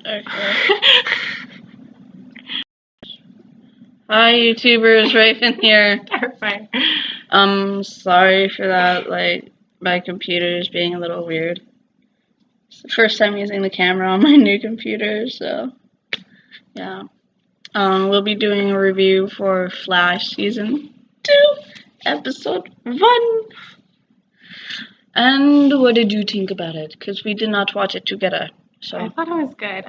Okay. Hi, YouTubers. Raven here. Terrifying. Sorry for that. Like, my computer is being a little weird. It's the first time using the camera on my new computer, so yeah. We'll be doing a review for Flash Season 2, Episode 1. And what did you think about it? Because we did not watch it together. So I thought it was good.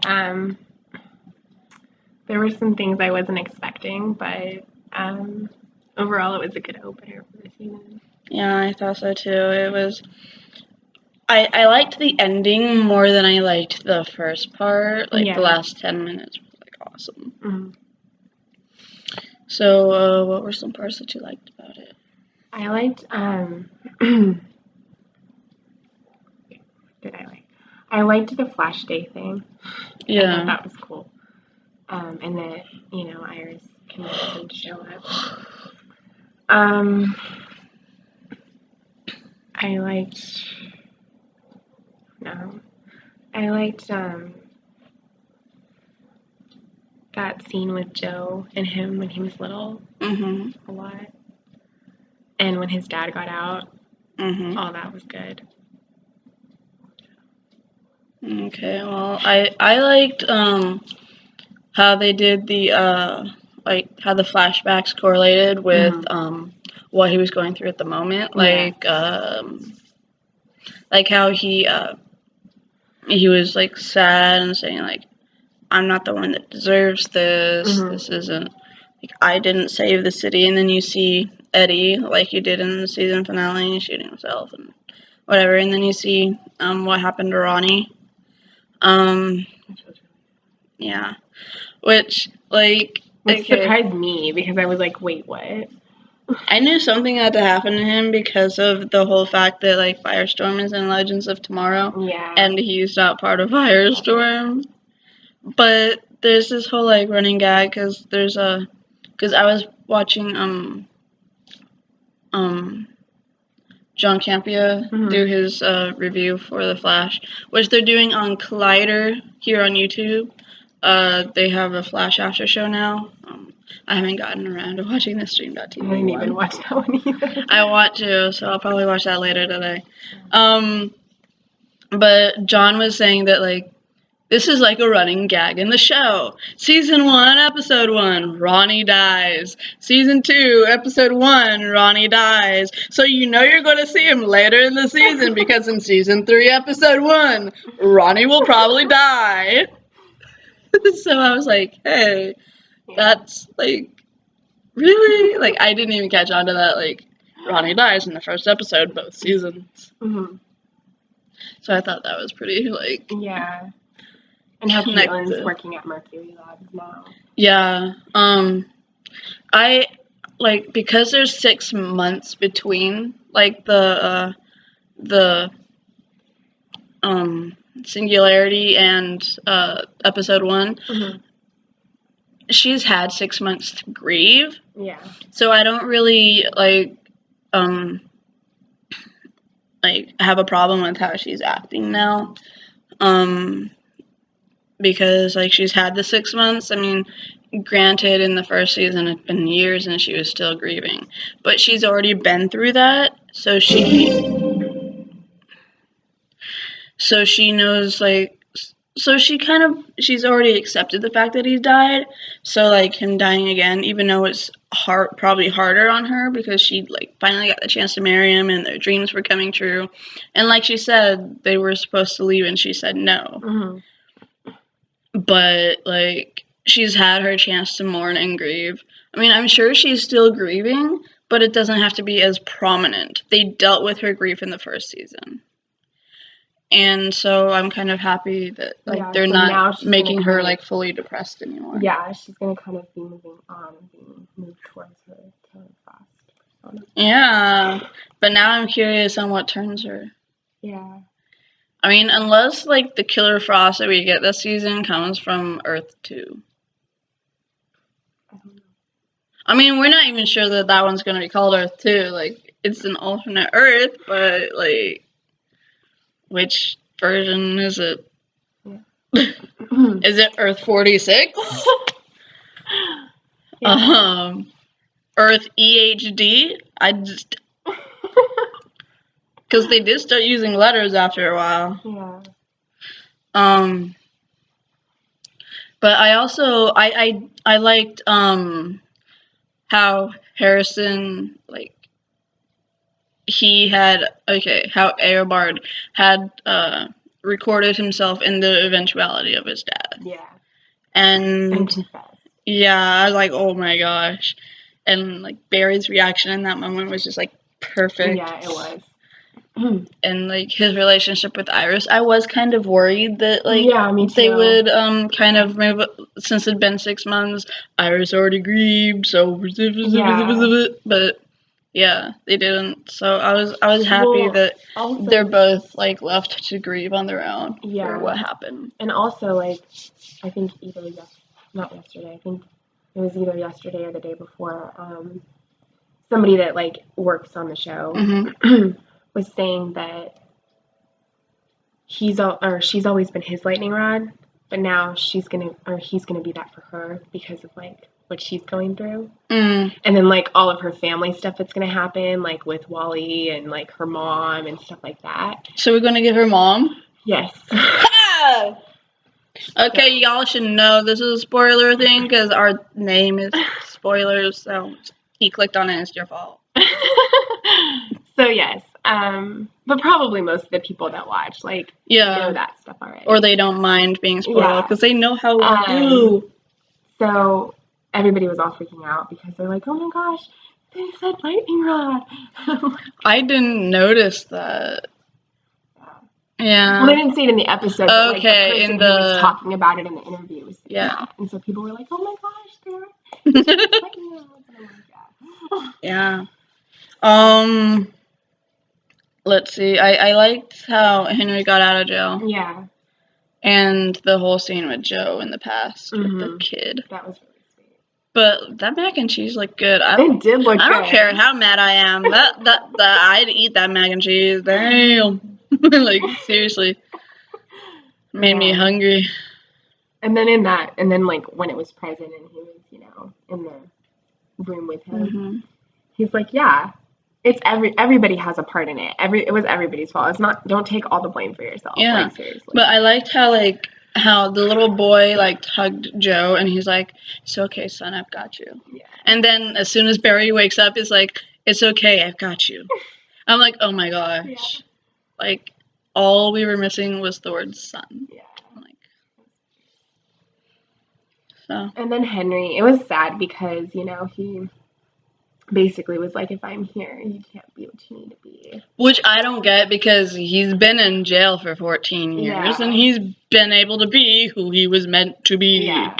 There were some things I wasn't expecting, but overall it was a good opener for the season. yeah, I thought so too. It was. I liked the ending more than I liked the first part. Like, Yeah. the last 10 minutes was, like, awesome. Mm-hmm. So, what were some parts that you liked about it? I liked, what did I like? I liked the Flash Day thing. I thought that was cool. And that, Iris convinced him to show up. I liked that scene with Joe and him when he was little a lot. And when his dad got out, all that was good. Okay, well, I liked how they did the like how the flashbacks correlated with what he was going through at the moment. Like like how he was like sad and saying like, I'm not the one that deserves this. This isn't, like, I didn't save the city. And then you see Eddie, like he did in the season finale, shooting himself and whatever. And then you see what happened to Ronnie. Yeah. Which, like, Which surprised me because I was like, wait, what? I knew something had to happen to him because of the whole fact that, like, Firestorm is in Legends of Tomorrow. Yeah. And he's not part of Firestorm. But there's this whole, like, running gag because because I was watching John Campea do his review for The Flash, which they're doing on Collider here on YouTube. They have a Flash after show now. I haven't gotten around to watching the Stream.tv I didn't even watch that one either. I want to, so I'll probably watch that later today. But John was saying that, like, this is like a running gag in the show. Season 1, Episode 1, Ronnie dies. Season 2, Episode 1, Ronnie dies. So you know you're going to see him later in the season because in Season 3, Episode 1, Ronnie will probably die. So I was like, hey, that's, like, really? Like, I didn't even catch on to that, like, Ronnie dies in the first episode, both seasons. So I thought that was pretty, like... Yeah. And how Caitlin's working at Mercury Labs now. Yeah. I, like, because there's 6 months between, like, the Singularity and Episode 1, she's had 6 months to grieve. Yeah. So I don't really, like have a problem with how she's acting now. Because, like, she's had the 6 months. I mean, granted, in the first season, it's been years and she was still grieving. But she's already been through that, so she knows, like, so she's already accepted the fact that he died. So, like, him dying again, even though it's probably harder on her because she, like, finally got the chance to marry him and their dreams were coming true. And like she said, they were supposed to leave and she said no. But, like, she's had her chance to mourn and grieve. I mean, I'm sure she's still grieving, but it doesn't have to be as prominent. They dealt with her grief in the first season. And so I'm kind of happy that, like, they're not making her, like, fully depressed anymore. Yeah, she's going to kind of be moving on and being moved towards her Killer Frost persona. Yeah, but now I'm curious on what turns her. Yeah. I mean, unless, like, the Killer Frost that we get this season comes from Earth 2. I don't know. I mean, we're not even sure that one's going to be called Earth 2. Like, it's an alternate Earth, but, like, which version is it? Yeah. Is it Earth 46? Yeah. Earth EHD? I just... Because they did start using letters after a while. Yeah. But I also... I liked, how Harrison, like... He had... Okay, how Eobard had, recorded himself in the eventuality of his dad. Yeah. And confessed. Yeah, I was like, oh my gosh. And like Barry's reaction in that moment was just like perfect. Yeah, it was. And like his relationship with Iris, I was kind of worried that like me too. they would kind of move, since it'd been 6 months. Iris already grieved, so but yeah, they didn't. So I was happy that also, they're both like left to grieve on their own for what happened. And also, like, I think not yesterday. I think it was either yesterday or the day before. Somebody that like works on the show was saying that she's always been his lightning rod, but now he's gonna be that for her because of like what she's going through. And then like all of her family stuff that's gonna happen, like with Wally and like her mom and stuff like that. So we're gonna give her mom? Yes. Okay, y'all should know this is a spoiler thing because our name is spoilers, so he clicked on it, it's your fault. So yes, but probably most of the people that watch like know that stuff already, or they don't mind being spoiled because they know how we do. So everybody was all freaking out because they're like, "Oh my gosh, they said lightning rod." I didn't notice that. Yeah. Well, they didn't see it in the episode. But, like, the person who was talking about it in the interview was and so people were like, "Oh my gosh, they're lightning rods." And I'm like, yeah. Let's see. I liked how Henry got out of jail. Yeah. And the whole scene with Joe in the past with the kid. That was really sweet. But that mac and cheese looked good. It did look good. I don't care how mad I am. I'd eat that mac and cheese. Damn. Like, seriously. Made me hungry. And then like when it was present and he was, in the room with him, he's like, yeah, it's everybody has a part in it. It was everybody's fault. It's not, don't take all the blame for yourself. Yeah. Like, seriously. But I liked how the little boy like hugged Joe and he's like, "It's okay, son, I've got you." Yeah. And then as soon as Barry wakes up, it's like, "It's okay, I've got you." I'm like, oh my gosh. Yeah. Like, all we were missing was the word son. Yeah. So. And then Henry, it was sad because, he basically was like, if I'm here, you can't be what you need to be. Which I don't get because he's been in jail for 14 years and he's been able to be who he was meant to be. Yeah.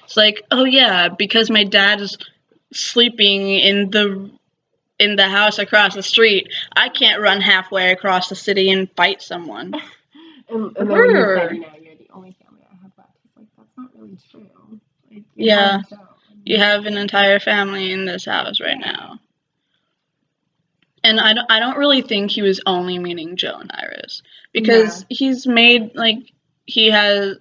It's like, oh yeah, because my dad is sleeping in the house across the street, I can't run halfway across the city and fight someone. and then when you said, you're the only family I have left, it's like, that's not really true. Like, you have an entire family in this house right now. And I don't really think he was only meaning Joe and Iris because he's made like he has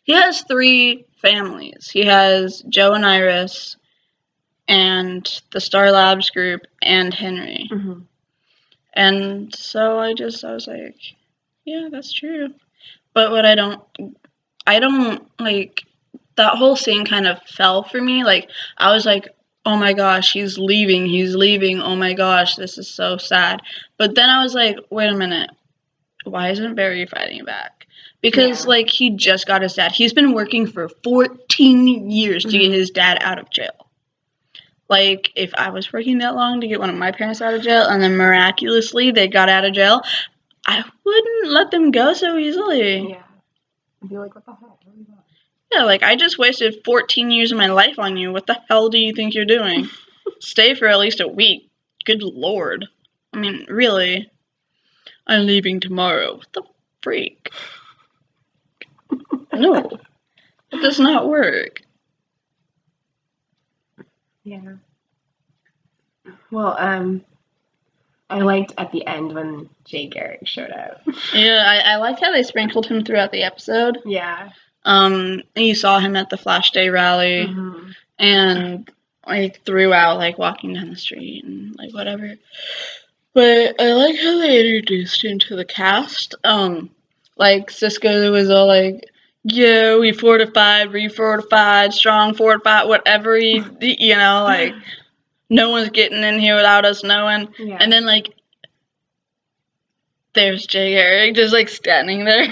3 families. He has Joe and Iris and the Star Labs group and Henry. And so I was like, yeah, that's true. But what I don't like, that whole scene kind of fell for me. Like, I was like, oh my gosh, he's leaving, oh my gosh, this is so sad. But then I was like, wait a minute, why isn't Barry fighting back? Because, like, he just got his dad. He's been working for 14 years to get his dad out of jail. Like, if I was working that long to get one of my parents out of jail, and then miraculously they got out of jail, I wouldn't let them go so easily. Yeah. I'd be like, what the heck? Yeah, like, I just wasted 14 years of my life on you. What the hell do you think you're doing? Stay for at least a week. Good lord. I mean, really. I'm leaving tomorrow. What the freak? No. It does not work. Yeah. Well, I liked at the end when Jay Garrick showed up. Yeah, I liked how they sprinkled him throughout the episode. Yeah. You saw him at the Flash Day rally, Mm-hmm. and like throughout, like walking down the street and like whatever. But I like how they introduced him to the cast. Like Cisco was all like, "Yeah, we refortified, strong fortified, whatever you know, like no one's getting in here without us knowing." Yeah. And then like there's Jay Garrick just like standing there,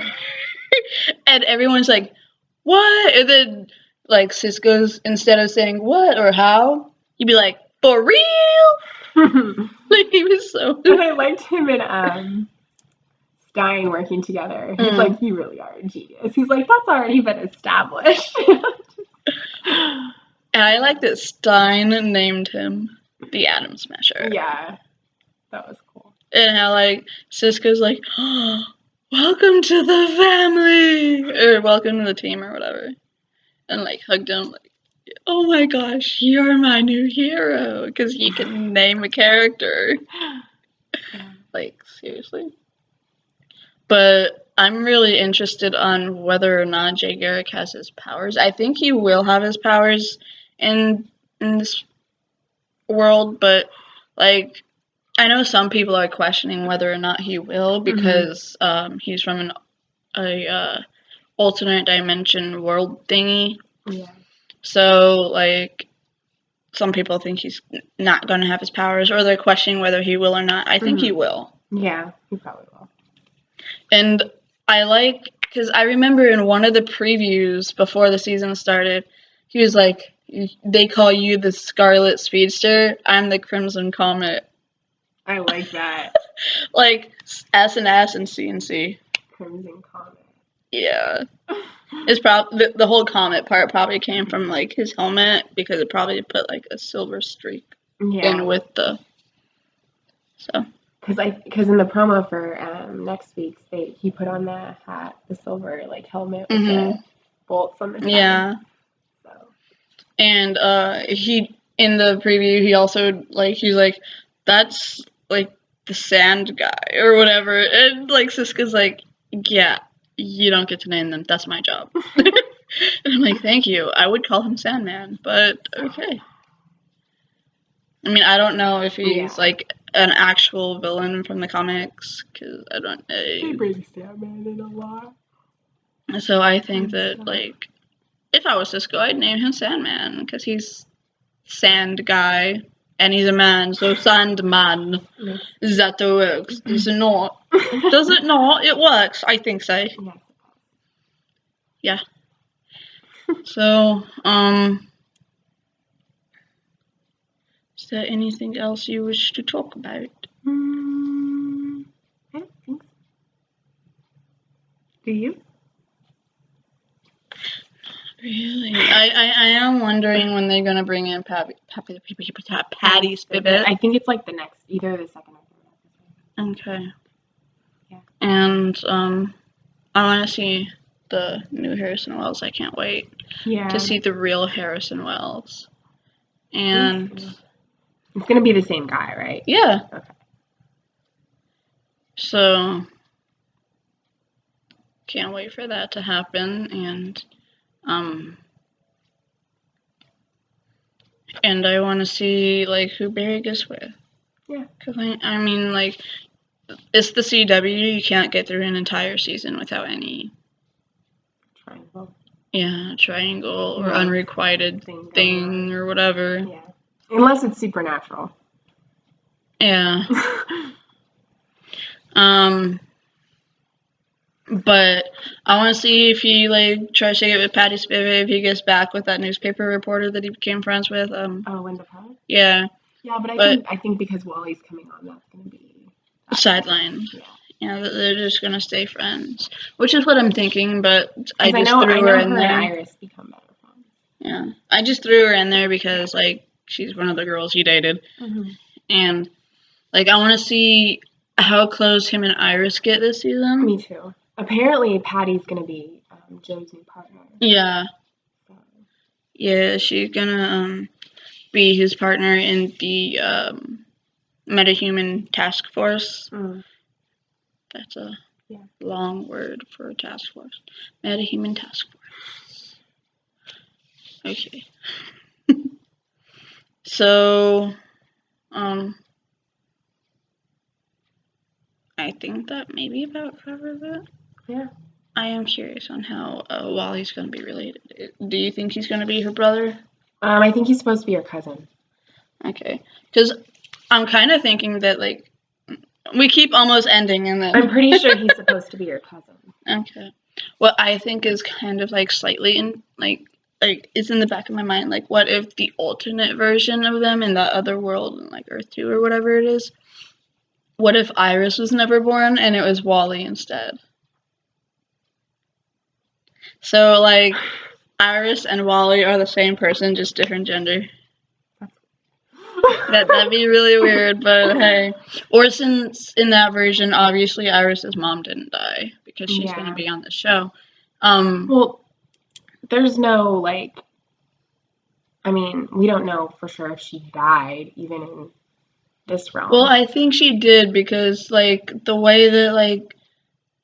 and everyone's like, "What?" And then like Cisco's, instead of saying what or how, he'd be like, "For real?" Like he was so. And I liked him and Stein working together. He's like, "You really are a genius." He's like, "That's already been established." And I like that Stein named him the Atom Smasher. Yeah, that was cool. And how like Cisco's like, "Oh, welcome to the family," or welcome to the team or whatever, and like hugged him like, "Oh my gosh, you're my new hero," because he can name a character. Yeah. Like seriously. But I'm really interested on whether or not Jay Garrick has his powers. I think he will have his powers in this world, but like I know some people are questioning whether or not he will because he's from a alternate dimension world thingy. Yeah. So like some people think he's not going to have his powers, or they're questioning whether he will or not. I think he will. Yeah, he probably will. And I like, because I remember in one of the previews before the season started, he was like, "They call you the Scarlet Speedster. I'm the Crimson Comet." I like that. Like S&S and CNC. Crimson Comet. Yeah. It's probably the whole comet part probably came from like his helmet, because it probably put like a silver streak in with the. So. Because in the promo for next week's, he put on the hat, the silver like helmet with the bolts on the side. Yeah. So. And he in the preview he also like he's like, "That's like the sand guy or whatever," and like Cisco's like, "Yeah, you don't get to name them. That's my job." And I'm like, "Thank you. I would call him Sandman, but okay." I mean, I don't know if he's like an actual villain from the comics, because I don't. They bring Sandman in a lot. So I think that like, if I was Cisco, I'd name him Sandman, because he's sand guy, and he's a man, so Sandman. That works. Does it not? Does it not? It works. I think so. Yeah. So, is there anything else you wish to talk about? I don't think so. Do you? Really? I am wondering when they're gonna bring in Patty Spivot. I think it's like either the second or third episode. Okay. Yeah. And I want to see the new Harrison Wells. I can't wait to see the real Harrison Wells. And it's gonna be the same guy, right? Yeah. Okay. So can't wait for that to happen, and I want to see like who Barry gets with. Yeah. Cause I mean like, it's the CW. You can't get through an entire season without any triangle. Yeah, triangle or unrequited thing or whatever. Yeah. Unless it's supernatural. Yeah. But I want to see if he like tries to get with Patty Spivot, if he gets back with that newspaper reporter that he became friends with. Linda Powell? Yeah. Yeah, but I think because Wally's coming on, that's gonna be sidelined. Yeah, they're just gonna stay friends, which is what I'm thinking. But I just threw her in there. And Iris become better friends. Yeah, I just threw her in there because like she's one of the girls he dated, and like I want to see how close him and Iris get this season. Me too. Apparently, Patty's gonna be Joe's new partner. Yeah. Yeah, she's gonna be his partner in the Metahuman Task Force. Mm. That's a Yeah. long word for a task force. Metahuman Task Force. Okay. So, I think that maybe about covers it. Yeah. I am curious on how Wally's going to be related. Do you think he's going to be her brother? I think he's supposed to be her cousin. Okay. Because I'm kind of thinking that, like, we keep almost ending and then... I'm pretty sure he's supposed to be her cousin. Okay. What I think is kind of, like, slightly in, like, it's in the back of my mind, like, what if the alternate version of them in that other world, in, like, Earth 2 or whatever it is, what if Iris was never born and it was Wally instead? So, like, Iris and Wally are the same person, just different gender. That'd be really weird, but hey. Or since in that version, obviously Iris's mom didn't die because she's going to be on the show. Well, there's no, like, I mean, we don't know for sure if she died even in this realm. Well, I think she did because, like, the way that, like,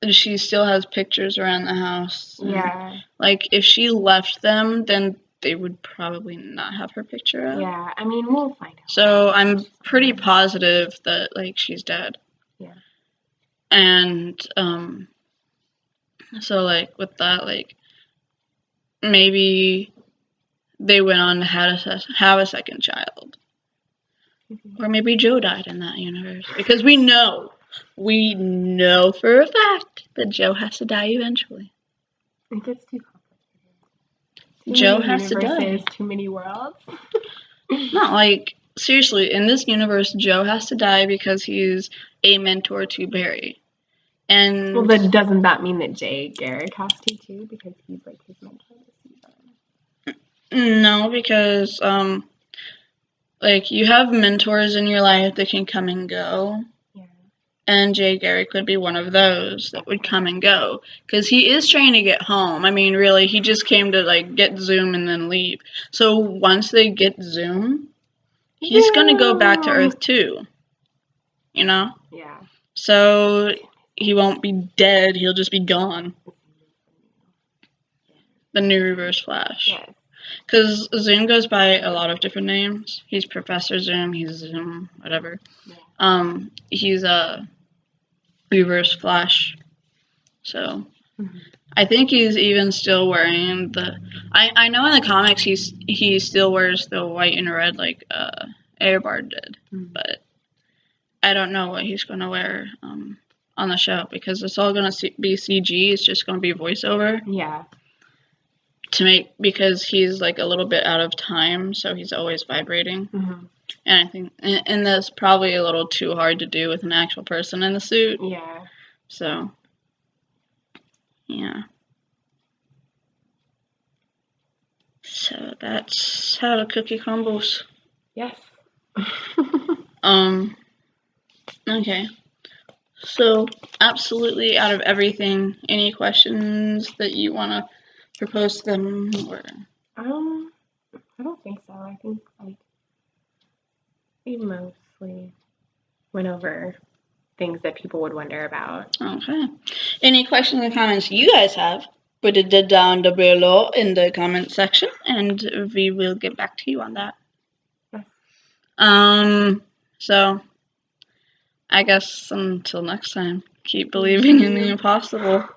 she still has pictures around the house. Yeah. Like, if she left them, then they would probably not have her picture up. Yeah, I mean, we'll find out. So I'm pretty positive that, like, she's dead. Yeah. And, so, like, with that, like, maybe they went on to have a second child. Or maybe Joe died in that universe. Because we know for a fact that Joe has to die eventually. It gets too complicated. Joe has to die. Too many worlds. Not like, seriously, in this universe, Joe has to die because he's a mentor to Barry. And well, then doesn't that mean that Jay Garrick has to too? Because he's like his mentor this season? No, because, like, you have mentors in your life that can come and go. Yeah. And Jay Garrick would be one of those that would come and go. Because he is trying to get home. I mean, really, he just came to, like, get Zoom and then leave. So once they get Zoom, he's going to go back to Earth too. You know? Yeah. So he won't be dead. He'll just be gone. The new Reverse Flash. Yes. Because Zoom goes by a lot of different names. He's Professor Zoom. He's Zoom, whatever. Yeah. He's a Reverse Flash. So I think he's even still wearing the. I know in the comics he still wears the white and red like Airbard did, but I don't know what he's gonna wear on the show because it's all gonna be CG. It's just gonna be voiceover. Yeah. Because he's like a little bit out of time, so he's always vibrating. Mm-hmm. And I think, and that's probably a little too hard to do with an actual person in the suit. Yeah. So, yeah. So that's how the cookie crumbles. Yes. Okay. So, absolutely out of everything, any questions that you want to propose to them? Or? I don't think so. I think, like, we mostly went over things that people would wonder about. Okay. Any questions or comments you guys have, put it down below in the comment section, and we will get back to you on that. Yes. So, I guess until next time, keep believing in the impossible.